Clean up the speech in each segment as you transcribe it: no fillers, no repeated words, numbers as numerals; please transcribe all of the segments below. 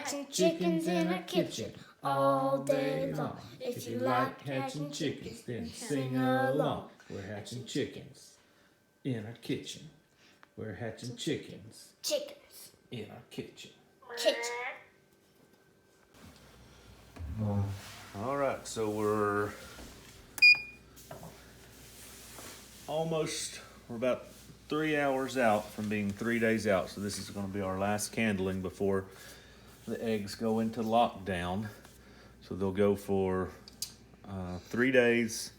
hatching chickens in our kitchen all day long. If you like hatching chickens, then sing along. We're hatching chickens in our kitchen. We're hatching chickens in our kitchen. All right, so we're about 3 hours out from being 3 days out. So this is going to be our last candling before the eggs go into lockdown. So they'll go for 3 days,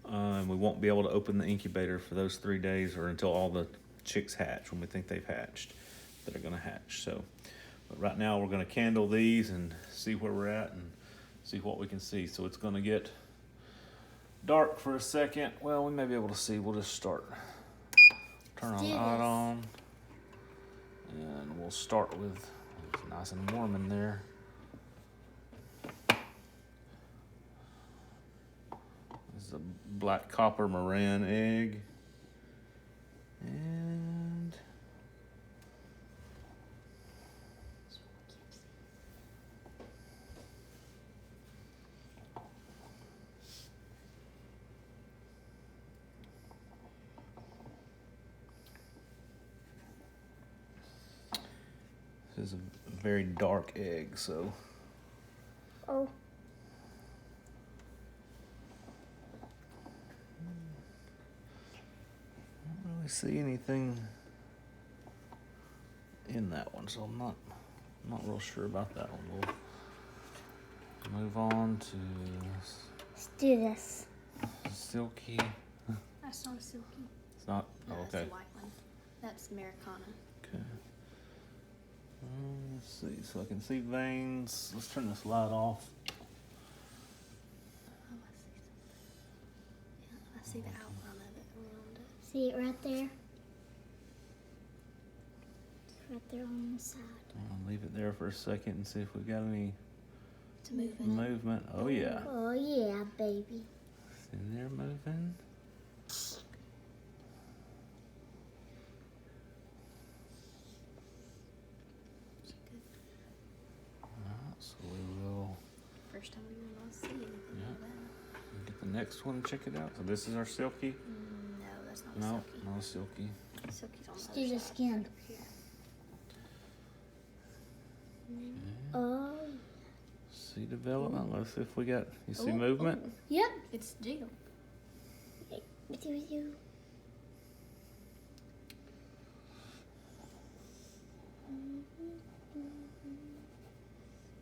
and we won't be able to open the incubator for those 3 days or until all the chicks hatch, when we think they've hatched, that are going to hatch. So, but right now we're going to candle these and see where we're at and see what we can see. So it's going to get dark for a second. Well, we may be able to see. We'll just start. Turn our light on, and we'll start with, it's nice and warm in there. This is a black copper Moran egg. And this is a very dark egg, so. Oh. I don't really see anything in that one, so I'm not real sure about that one. We'll move on to Let's do this. Silky. That's not a silky. It's not. No, Oh, that's okay. a white one. That's Americana. Okay. Let's see. So I can see veins. Let's turn this light off. Oh, I see something. Yeah, I see the outline of it around it. See it right there? It's right there on the side. I'll leave it there for a second and see if we got any It's moving. movement. Oh yeah. Oh yeah, baby. See there moving. So we will First time we really see anything like that. get the next one and check it out. So this is our Silky. No, that's not a No, silky. not a Silky. Silky's on Let's the do other the side. skin. Here. Oh. See development. Let's see if we got. You see movement. Yep. It's Jill. With you.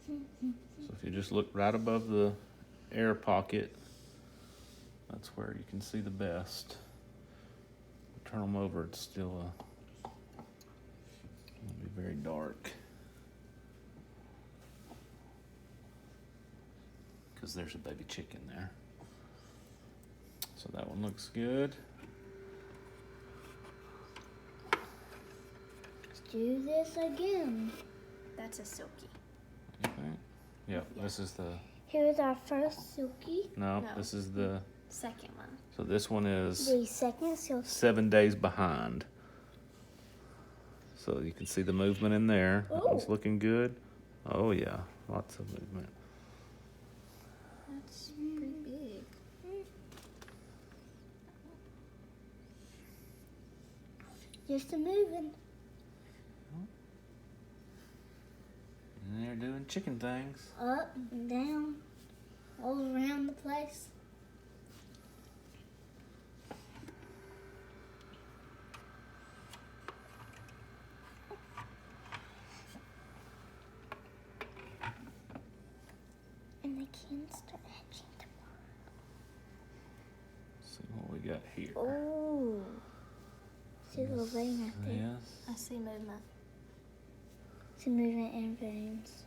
So if you just look right above the air pocket, that's where you can see the best. Turn them over. It's still it'll be very dark. Because there's a baby chicken there. So that one looks good. Let's do this again. That's a silky. You think? Yeah, this is the, Here's our first silky. no, No. this is the, Second one. so this one is The second silky. 7 days behind. So you can see the movement in there. That one's Oh. looking good. Oh yeah, lots of movement. That's pretty big. Just a moving. And they're doing chicken things. Up and down. All around the place. And they can start hatching tomorrow. See what we got here. Oh. See the little vein right there. Yes. I see movement. See movement and veins.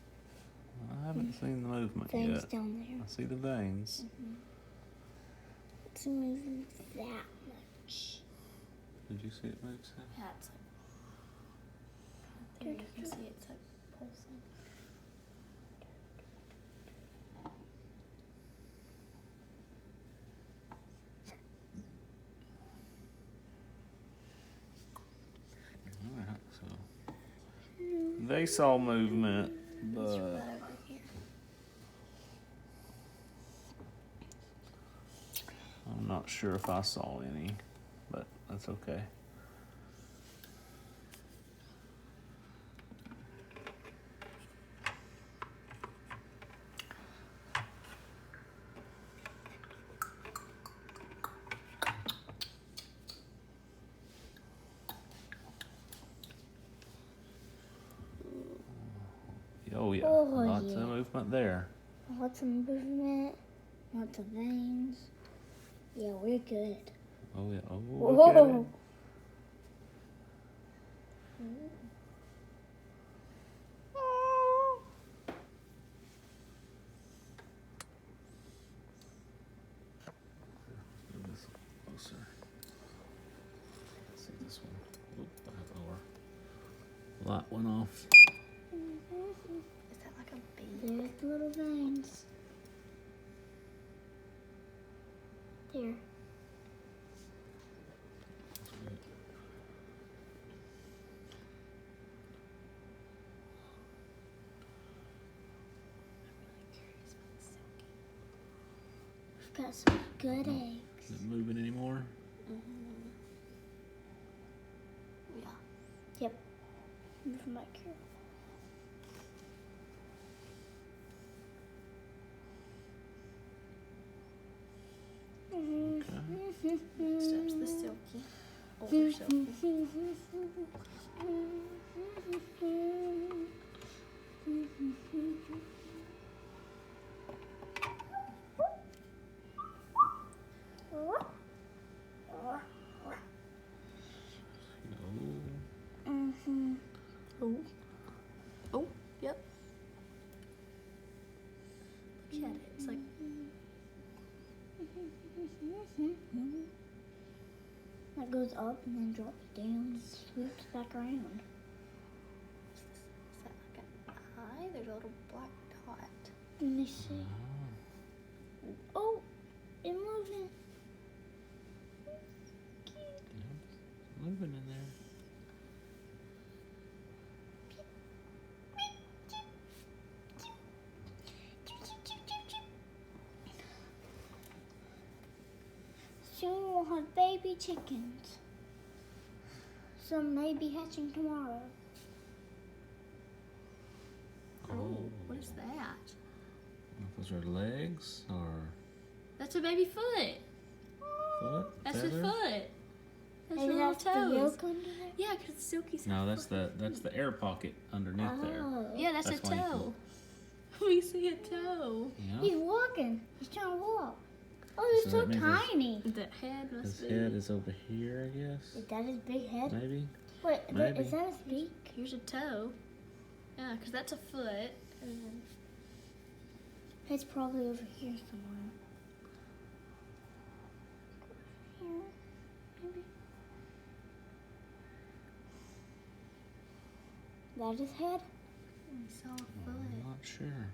I haven't seen the movement Veins yet. down there. I see the veins. It's moving that much. Did you see it move, Sam? Yeah, it's like. Right there, you can see it's like pulsing. All right, so they saw movement, It's but right over here. I'm not sure if I saw any, but that's okay. Oh yeah, Oh, lots yeah. of movement there. Lots of movement, lots of veins. Yeah, we're good. Oh yeah. Oh, Whoa. look at it. Move this closer. Let's see this one. Oop, our light went off. Is that like a bee? There's the little veins. There. We've got some good eggs. Is it moving anymore? Yeah. Yep. Moving back here. Next up's the silky. Older silky. Oh. Oh, yep. Look at it. It's like That goes up and then drops down, swoops back around. is that like an eye? There's a little black dot. Let me see. Oh, it's moving. Moving in there. Soon we'll have baby chickens. Some may be hatching tomorrow. Oh, what is that? Those are legs or That's a baby foot. foot? That's feather? a foot. That's Maybe her little that's the toes. yolk under there. Yeah, because Silky's No, that's the air pocket underneath there. Oh. Yeah, that's That's a why you toe. We see a toe. Yeah. He's walking. He's trying to walk. Oh, he's So so that means his- tiny. The head must His be. head is over here, I guess. Is that his big head? Maybe. Wait, Maybe. is that his beak? Here's a toe. Yeah, because that's a foot. And then It's probably over here somewhere. Here, maybe. That his head? we saw a I'm foot. not sure.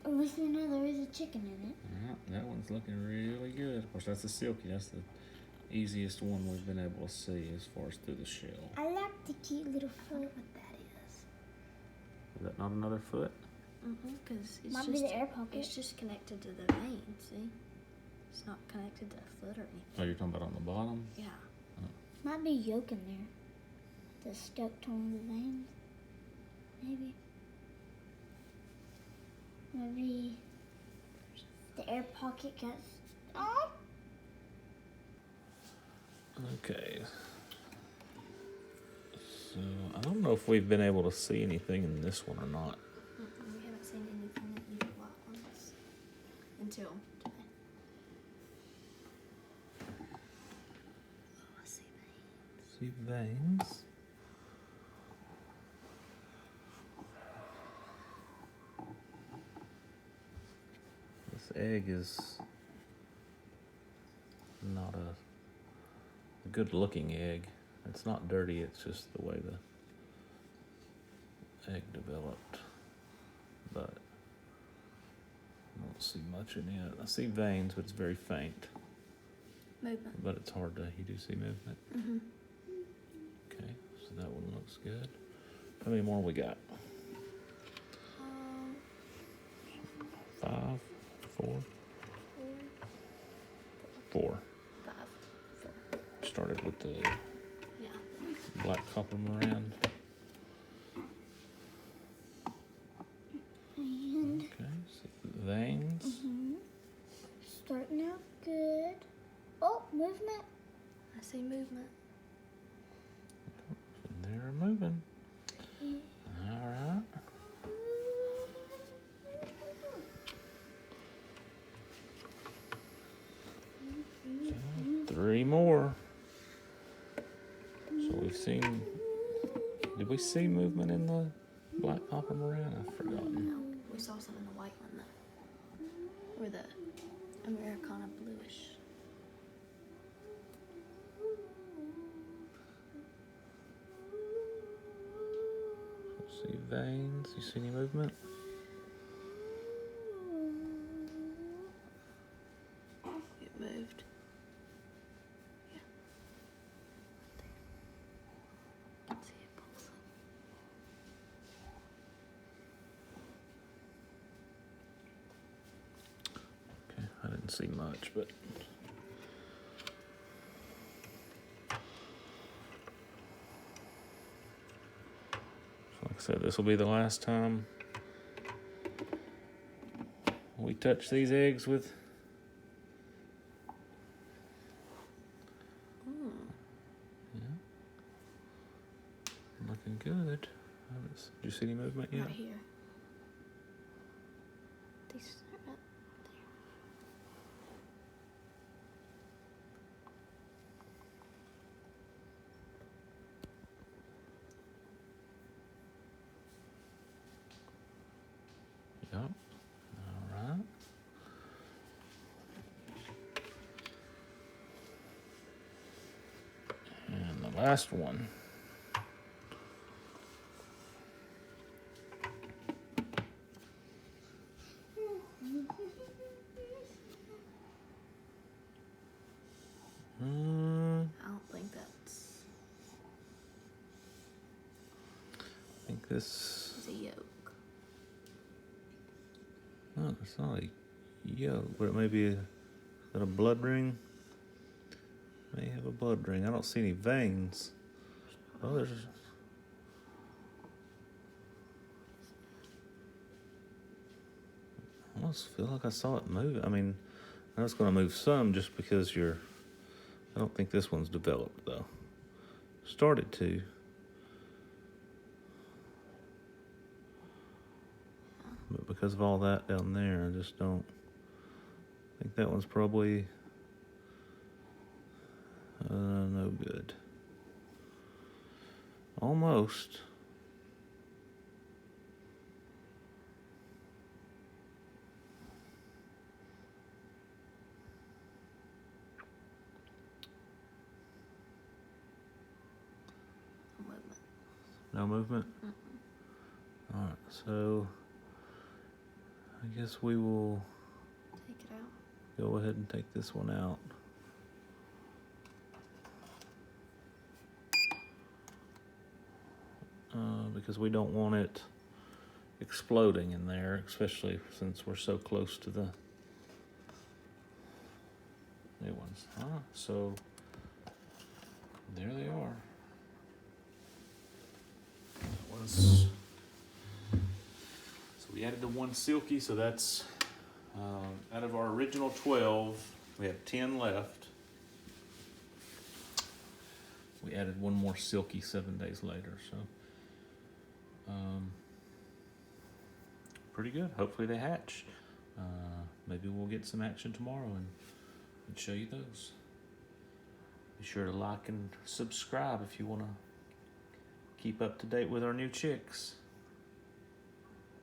Unless you know there is a chicken in it. Yeah, that one's looking really good. Of course, that's the silky. That's the easiest one we've been able to see as far as through the shell. I like the cute little I wonder foot. what that is. Is that not another foot? Because it's Might just be the air pocket. it's just connected to the vein. See, it's not connected to the foot or anything. Oh, you're talking about on the bottom? Yeah. Might be yolk in there. That's stuck to one of the veins. Maybe. Maybe the air pocket got. Oh! Okay. So I don't know if we've been able to see anything in this one or not. We haven't seen anything that you black ones until today. Oh, I see veins. See veins. This egg is not a good looking egg. It's not dirty, it's just the way the egg developed. But I don't see much in it. I see veins, but it's very faint. Movement. But it's hard to, you do see movement? Mm-hmm. Okay, So that one looks good. How many more we got? Um, 5, 4, 4, 4. 5, 4. Started with the Yeah. black copper Moran. And Okay, so veins. starting out good. Oh, movement. I see movement. They're moving. All right. So 3 more. So we've seen. Did we see movement in the black copper Moran? I've forgotten. No, we saw some in the white one though. Or the Americana bluish. See veins. You see any movement? It moved. Yeah. There. See it pulsing. Okay, I didn't see much, but. Like I said, this will be the last time we touch these eggs with. Yeah. Looking good. Did you see any movement yet? Right here. These are up Yep. All right. And the last one. I don't think that's. I think this. It's a yolk. No, it's not a yolk, but it may be is that a blood ring? May have a blood ring. I don't see any veins. Oh, there's. I almost feel like I saw it move. I mean, I know it's going to move some just because you're. I don't think this one's developed though. Started to. But because of all that down there, I just don't. I think that one's probably no good. Almost. Movement. No movement? Mm-mm. Alright, so I guess we will Take it out. go ahead and take this one out. Because we don't want it exploding in there, especially since we're so close to the new ones. So there they are. That was, so we added the one silky, so that's out of our original 12, we have 10 left. We added one more silky 7 days later, so pretty good. Hopefully they hatch. Maybe we'll get some action tomorrow and show you those. Be sure to like and subscribe if you want to keep up to date with our new chicks.